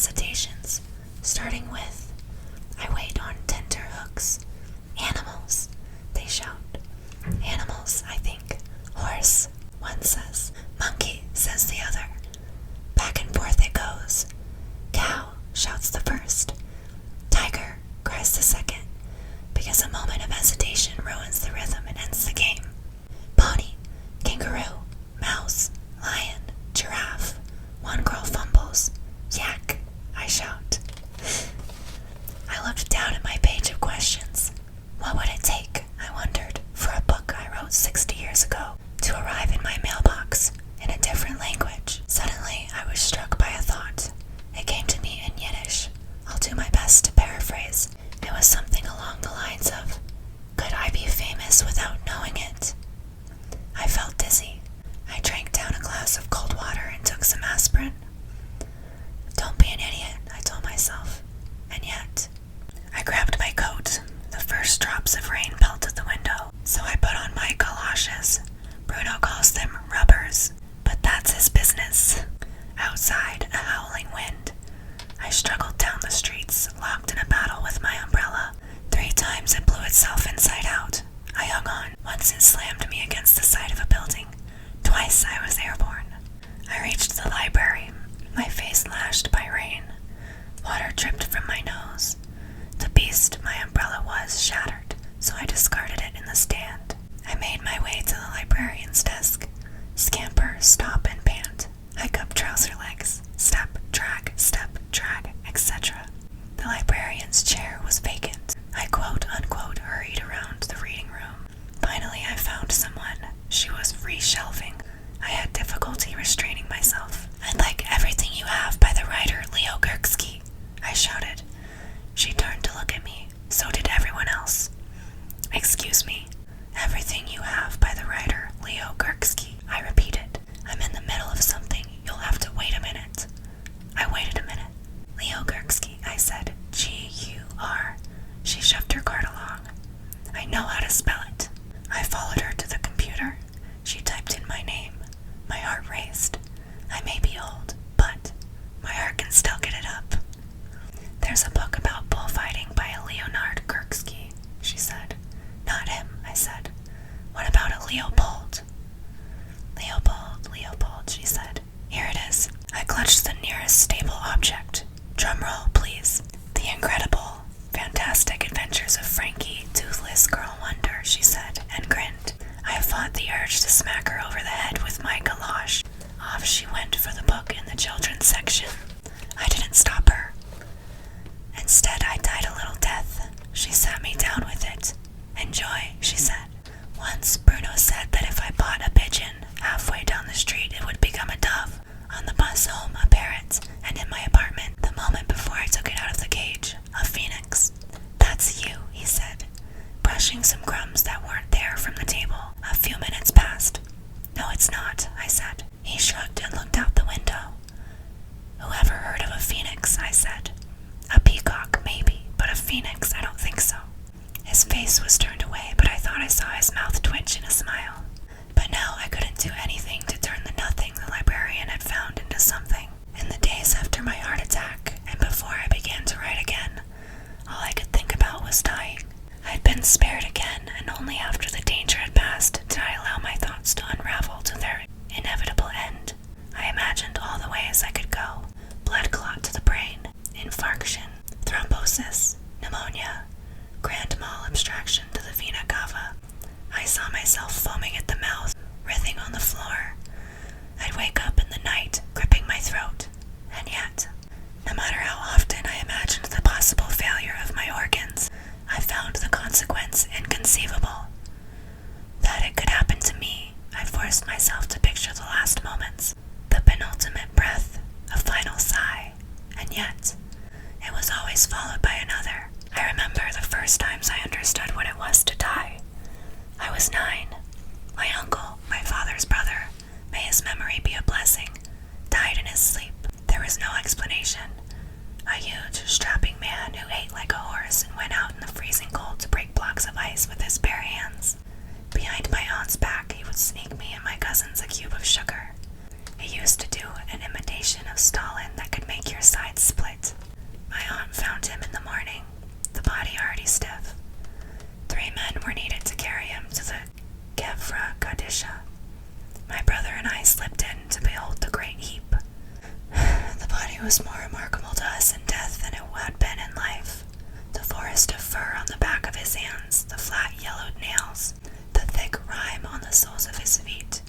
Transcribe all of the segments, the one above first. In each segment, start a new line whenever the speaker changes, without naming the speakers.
recitations, starting with, I wait on tenterhooks. Animals, they shout. Animals, I think. Horse, one says. Monkey, says the other. Back and forth it goes. Cow, shouts the first. Tiger, cries the second, because a moment of hesitation ruins the rhythm and ends the game. Pony, kangaroo, mouse, lion, giraffe. One girl fumbles. Yak, I shout. I looked down at my page of questions. What would it take, I wondered, for a book I wrote 60 years ago to arrive in my mailbox in a different language? Suddenly, I was struck by a thought. It came to me in Yiddish. I'll do my best to paraphrase. It was something along the lines of, could I be famous without knowing it? I felt dizzy. I drank down a glass of cold water and took some aspirin. Don't be an idiot, I told myself. And yet, I grabbed my coat. The first drops of rain pelted the window, so I put on my galoshes. Bruno calls them rubbers, but that's his business. Outside, a howling wind. I struggled down the streets, locked in a battle with my umbrella. 3 times it blew itself inside out. I hung on. Once it slammed me against the side of a building. Twice I was airborne. I reached the library, my face lashed by rain. Water dripped from my nose. The beast my umbrella was shattered, so I discarded it in the stand. I made my way to the librarian's desk. Scamper, stop, and pant. Hike up trouser legs. Step, drag, etc. The librarian's chair was vacant. I quote-unquote hurried around the reading room. Finally, I found someone. She was reshelving. I had difficulty restraining myself. I'd like Everything You Have by the writer Leo Gerksky, I shouted. She turned to look at me. So did everyone else. Excuse me. Everything You Have by the writer Leo Gerksky, I repeated. I'm in the middle of something. You'll have to wait a minute. I waited a minute. Leo Gerksky, I said. G-U-R. She shoved her card along. I know how to spell it. I followed her to the computer. She typed in my name. My heart raced. I may be old, but my heart can still get it up. There's a book about bullfighting by a Leonard Gerksky, she said. Not him, I said. What about a Leopold? Leopold, she said. Here it is. I clutched the nearest stable object. Drumroll, please. The incredible, fantastic adventures of Frankie, toothless girl wonder, she said, and grinned. I fought the urge to smack her over the head with my galosh. Off she went for the book in the children's section. I didn't stop her. Instead, I died a little death. She sat me down with it. Enjoy, she said. Once, Bruno said that if I bought a pigeon, halfway down the street it would become a dove. On the bus home, a parrot, and in my apartment, the moment before I took it out of the cage, a phoenix. That's you, he said, brushing some crumbs that weren't there from the table. A few minutes passed. No, it's not, I said. He shrugged and looked out the window. Who ever heard of a phoenix, I said. A peacock, maybe, but a phoenix, I don't think so. His face was turned away, but I thought I saw his mouth twitch in a smile. But now I couldn't do anything to turn the nothing the librarian had It was more remarkable to us in death than it had been in life. The forest of fur on the back of his hands, the flat yellowed nails, the thick rime on the soles of his feet.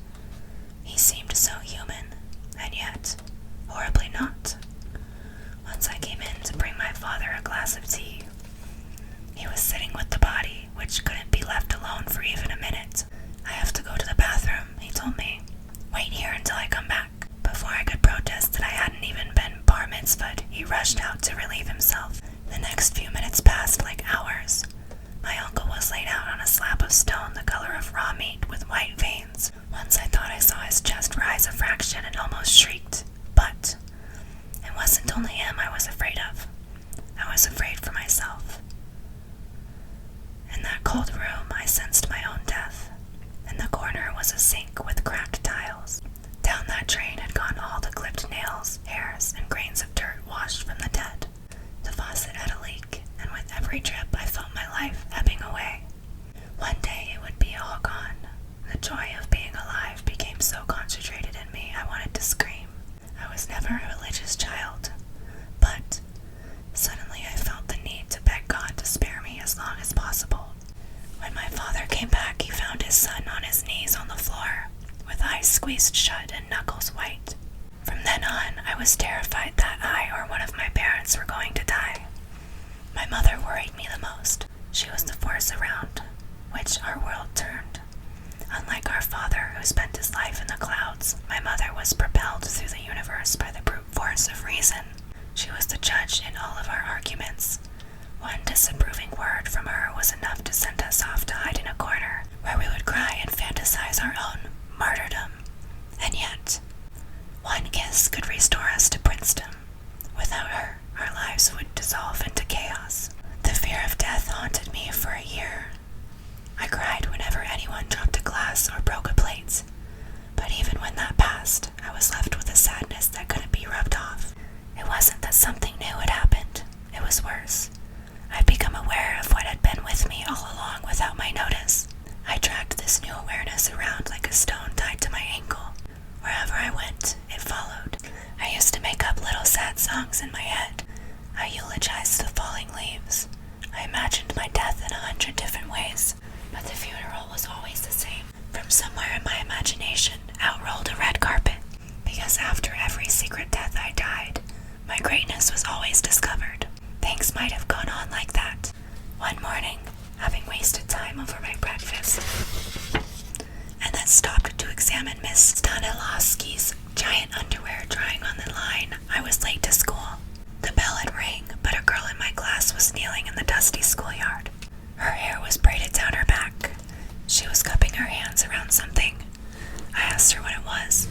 He seemed so human, and yet horribly not. Once I came in to bring my father a glass of tea. He was sitting with the body, which couldn't be left alone for even a minute. I have to go to the bathroom, he told me. Wait here until I come back. Before I could protest that I hadn't even been bar mitzvahed, he rushed out to relieve himself. The next few minutes passed like hours. My uncle was laid out on a slab of stone the color of raw meat with white veins. Once I thought I saw his chest rise a fraction and almost shrieked. But it wasn't only him I was afraid of. I was afraid for myself. In that cold room, I sensed my own death. In the corner was a sink with cracked tiles. Down that drain had gone all the clipped nails, hairs, and grains of dirt washed from the dead. The faucet had a leak, and with every drip I felt my life ebbing away. One day it would be all gone. The joy of being alive became so concentrated in me I wanted to scream. I was never a religious child, but suddenly I felt the need to beg God to spare me as long as possible. When my father came back, he found his son on his knees on the floor, with eyes squeezed shut and knuckles white. From then on, I was terrified that I or one of my parents were going to die. My mother worried me the most. She was the force around which our world turned. Unlike our father, who spent his life in the clouds, my mother was propelled through the universe by the brute force of reason. She was the judge in all of our arguments. One disapproving word from her was enough to send us off to hide in a corner, where we would cry and fantasize our own martyrdom. And yet, one kiss could restore us to princedom. Without her, our lives would dissolve into chaos. The fear of death haunted me for a year. I cried whenever anyone dropped a glass or broke a plate. But even when that passed, I was left with a sadness that couldn't be rubbed off. It wasn't that something new had happened. It was worse. I'd become aware of what had been with me all along without my notice. I dragged this new awareness around like a stone tied to my ankle. Wherever I went, it followed. I used to make up little sad songs in my head. I eulogized the falling leaves. I imagined my death in 100 different ways, but the funeral was always the same. From somewhere in my imagination out rolled a red carpet, because after every secret death I died, my greatness was always discovered. Things might have gone on like that. One morning, having wasted time over my breakfast, and then stopped to examine Miss Stanislawski's giant underwear drying on the line, I was late to school. The bell had rang, but a girl in my class was kneeling in the dusty schoolyard. Her hair was braided down her back. She was cupping her hands around something. I asked her what it was.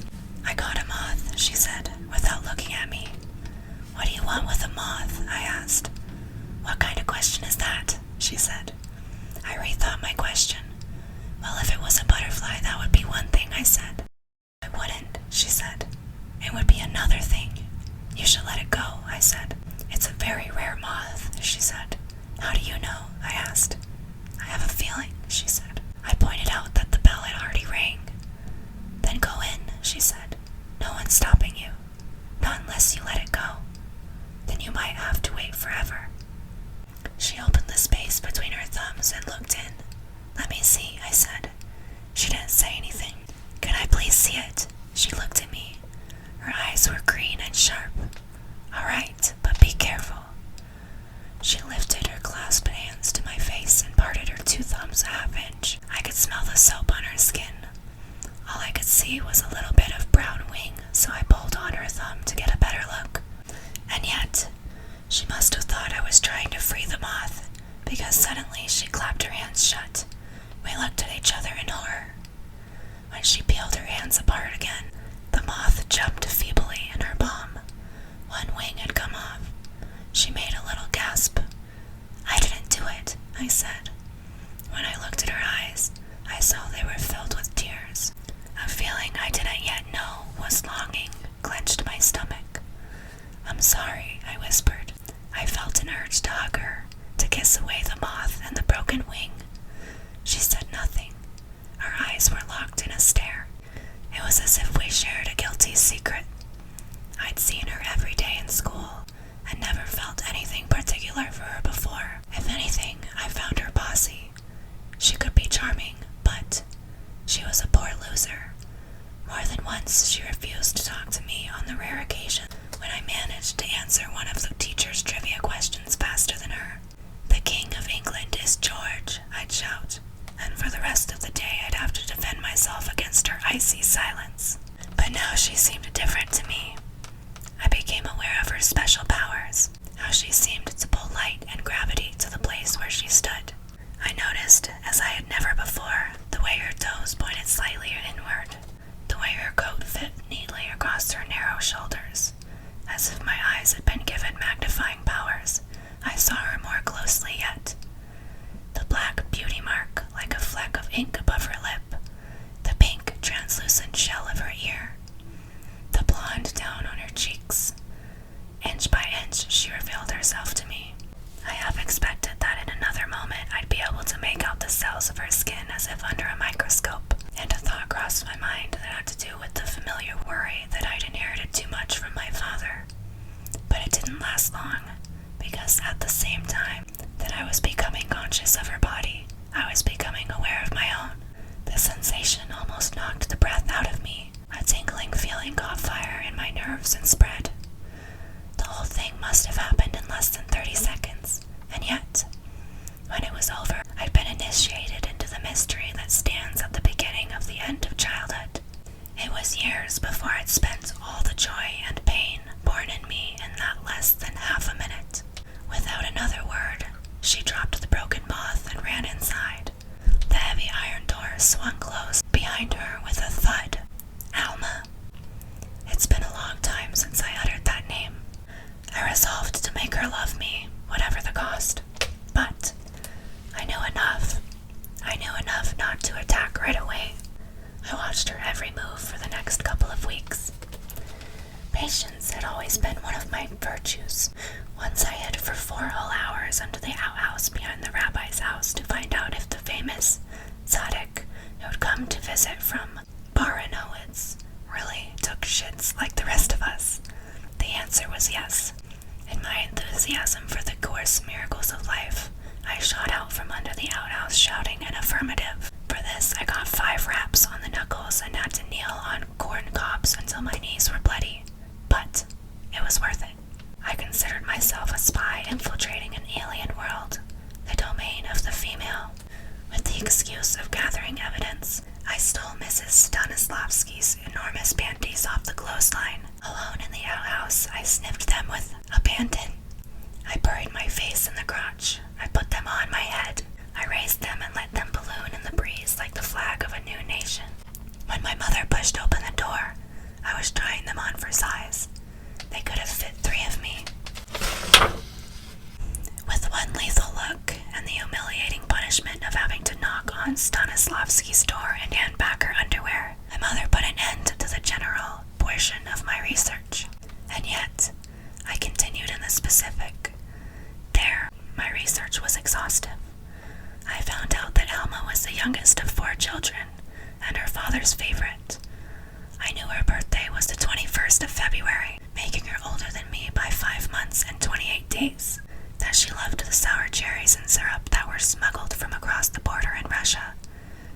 I caught a moth, she said, without looking at me. What do you want with a moth? I asked. What kind of question is that? She said. I rethought my question. Well, if it was a butterfly, that would be one thing, I said. It wouldn't, she said. It would be another thing. You should let it go, I said. It's a very rare moth, she said. How do you know? I asked. I have a feeling, she said. I pointed out that the bell had already rang. Then go in, she said. No one's stopping you. Not unless you let it go. Then you might have to wait forever. She opened the space between her thumbs and looked in. Let me see, I said. She didn't say anything. Can I please see it? She looked at me. Her eyes were green and sharp. All right, but be careful. She lifted her clasped hands to my face and parted her two thumbs a half-inch. I could smell the soap on her skin. All I could see was a little bit of brown wing, so I pulled on her thumb to get a better look. And yet, she must have thought I was trying to free the moth, because suddenly she clapped her hands shut. We looked at each other in horror. When she peeled her hands apart again, the moth jumped feebly in her palm. One wing had come off. She made a little gasp. I didn't do it, I said. When I looked at her eyes, I saw they were filled with tears. A feeling I didn't yet know was longing clenched my stomach. I'm sorry, I whispered. I felt an urge to hug her, to kiss away the moth and the broken wing. She said nothing. Our eyes were locked in a stare. It was as if we shared a guilty secret. shoulders. As if my eyes had been given magnifying powers, I saw her more closely yet. The black beauty mark, like a fleck of ink above her lip, the pink, translucent shell of her ear, the blonde down on her cheeks. Inch by inch, she revealed herself to me. I half expected that in another moment I'd be able to make out the cells of her skin as if under a microscope, and a thought crossed my mind that had to do with the familiar worry that I'd inherited too much from my father. But it didn't last long, because at the same time that I was becoming conscious of her body, I was becoming aware of my own. The sensation almost knocked the breath out of me. A tingling feeling caught fire in my nerves and spread. The whole thing must have happened in less than 30 seconds, and yet, when it was over, I'd been initiated into the mystery that stands at the beginning of the end of childhood. It was years before I'd spent all the joy and pain born in me in that less than half a minute. Without another word, she dropped the broken moth and ran inside. The heavy iron door swung closed behind her with a thud. Alma. It's been a long time since I uttered that name. I resolved to make her love me, whatever the cost. But I knew enough. I knew enough not to attack right away. I watched her every move for the next couple of weeks. Patience had always been one of my virtues. Once I hid for 4 whole hours under the outhouse behind the rabbi's house to find out if the famous tzaddik who'd come to visit from Baranowitz really took shits like the rest of us. The answer was yes. In my enthusiasm for the coarse miracles of life, I shot out from under the outhouse shouting an affirmative. For this, I got 5 raps on the knuckles and had to kneel on corn cobs until my knees were bloody. But it was worth it. I considered myself a spy infiltrating an alien world, the domain of the female. With the excuse of gathering evidence, I stole Mrs. Stanislavski's enormous panties off the clothesline. Alone in the outhouse, I sniffed them with abandon. I buried my face in the crotch. I put them on my head. I raised them and let them balloon in the breeze like the flag of a new nation. When my mother pushed open the door, I was trying them on for size. They could have fit 3 of me. With one lethal look and the humiliating punishment of having to knock on Stanislavski's door and hand back her underwear, my mother put an end to the general portion of my research. And yet, I continued in the specific. There, my research was exhaustive. I found out that Alma was the youngest of 4 children, and her father's favorite. I knew her birthday was the 21st of February, making her older than me by 5 months and 28 days. That she loved the sour cherries and syrup that were smuggled from across the border in Russia,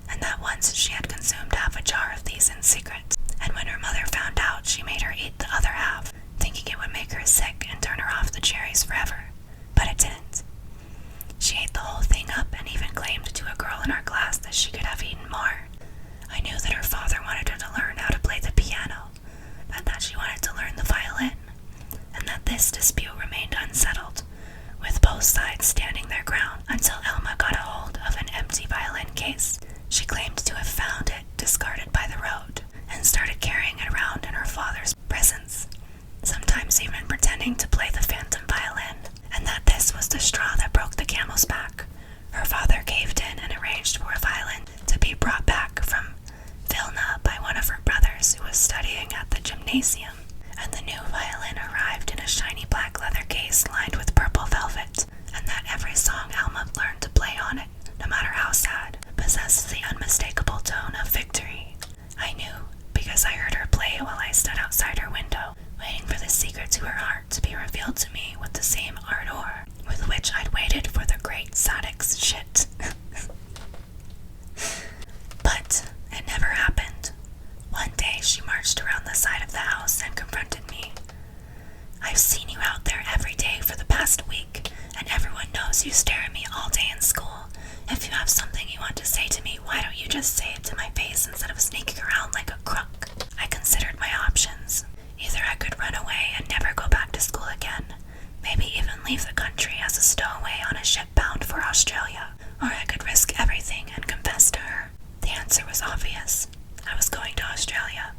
and that once she had consumed half a jar of these in secret, and when her mother found out, she made her eat the other half, thinking it would make her sick and turn her off the cherries forever. But it didn't. She ate the whole thing up and even claimed to a girl in our class that she could have eaten more. I knew that her father wanted her to learn how to play the piano, but that she wanted to learn the violin, and that this dispute remained unsettled, with both sides standing their ground until Alma got a hold of an empty violin case. She claimed to have found it discarded by the road and started carrying it around in her father's presence, sometimes even pretending to play the phantom violin, and that this was the straw that broke the camel's back. Her father caved in and arranged for a violin to be brought back from Vilna by one of her brothers who was studying at the gymnasium, and the new violin arrived in a shiny black leather case lined with purple velvet, and that every song Alma learned to play on it, no matter how sad, possessed the unmistakable tone of victory. I knew, because I heard her play while I stood outside her window, waiting for the secret to her heart to be revealed to me with the same ardor with which I'd waited for the great Sadek's shit. But it never happened. One day she marched around the side of the house and confronted me. I've seen you out there every day for the past week, and everyone knows you stare at me all day in school. If you have something you want to say to me, why don't you just say it to my face instead of sneaking around like a crook? I considered my options. Either I could run away and never go back to school again, maybe even leave the country as a stowaway on a ship bound for Australia, or I could risk everything and confess to her. The answer was obvious. I was going to Australia.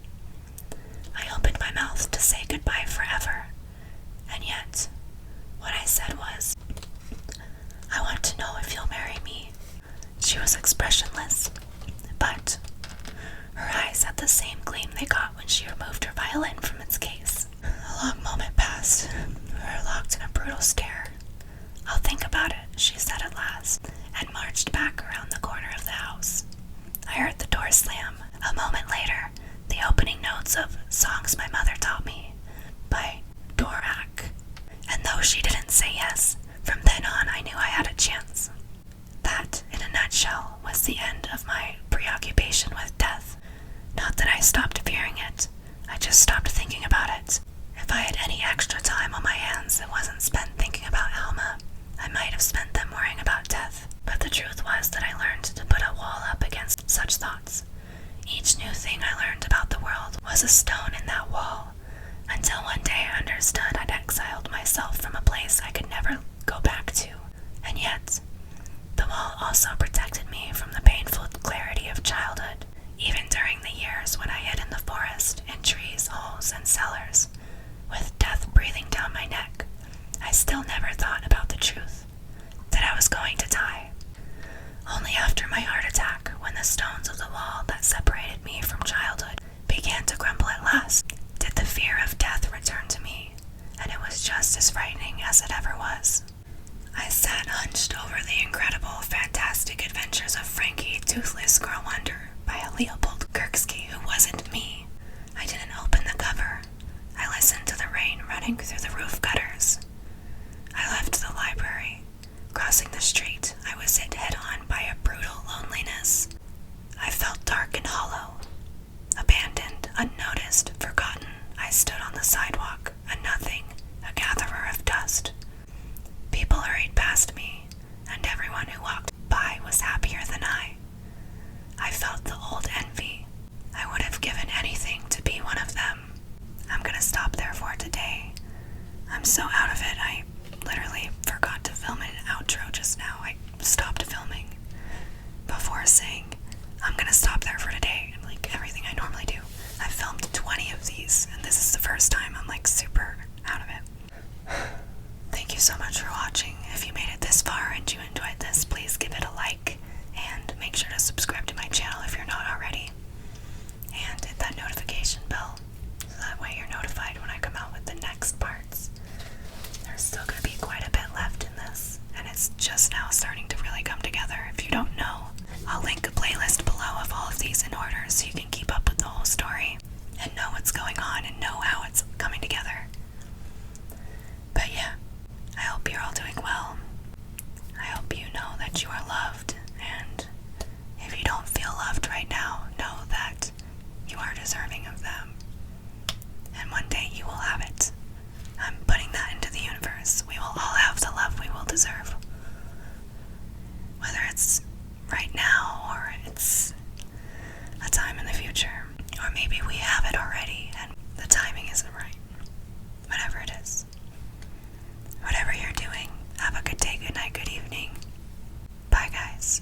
I opened my mouth to say was the end of my preoccupation with death. Not that I stopped fearing it, I just stopped thinking about it. If I had any extra time on my hands that wasn't spent thinking about Alma, I might have spent them worrying about death. But the truth was that I learned to put a wall up against such thoughts. Each new thing I learned about the world was a stone in that wall, until one day I understood I'd exiled myself from a place I could never go back to. And yet, the wall also protected me from the painful clarity of childhood, even during the years when I hid in the forest, in trees, holes, and cellars, with death breathing down my neck. I still never thought about the truth, that I was going to die. Only after my heart attack, when the stones of the wall that separated me from childhood began to crumble at last, did the fear of death return to me, and it was just as frightening as it ever was. I sat hunched over the incredible, fantastic adventures of Frankie, Toothless Girl Wonder by Leopold Kirksky, who wasn't me. I didn't open the cover. I listened to the rain running through the roof gutters. I left the library. Crossing the street, I was hit head-on by a brutal loneliness. I felt dark and hollow. Abandoned, unnoticed, forgotten, I stood on the sidewalk, a nothing, a gatherer of dust. People hurried past me, and everyone who walked by was happier than I. I felt the old envy. I would have given anything to be one of them. I'm gonna stop there for today. I'm so out of it, I literally forgot to film an outro just now. I stopped filming before saying, I'm gonna stop there for today, like everything I normally do. I've filmed 20 of these, and this is the first time I'm like super out of it. Thank you so much for watching. If you made it this far and you enjoyed this, please give it a like, and make sure to subscribe to my channel if you're not already. And hit that notification bell, so that way you're notified when I come out with the next parts. There's still going to be quite a bit left in this, and it's just now starting to really come together. If you don't know, I'll link a playlist below of all of these in order so you can keep up with the whole story and know what's going on and know how it's coming together. But yeah, I hope you're all doing well. I hope you know that you are loved, and if you don't feel loved right now, know that you are deserving of them. And one day you will have it. I'm putting that into the universe. We will all have the love we will deserve. Whether it's right now or it's a time in the future. Or maybe we have it already and the timing isn't right. Whatever it is. Whatever you're doing, have a good day, good night, good evening. Bye, guys.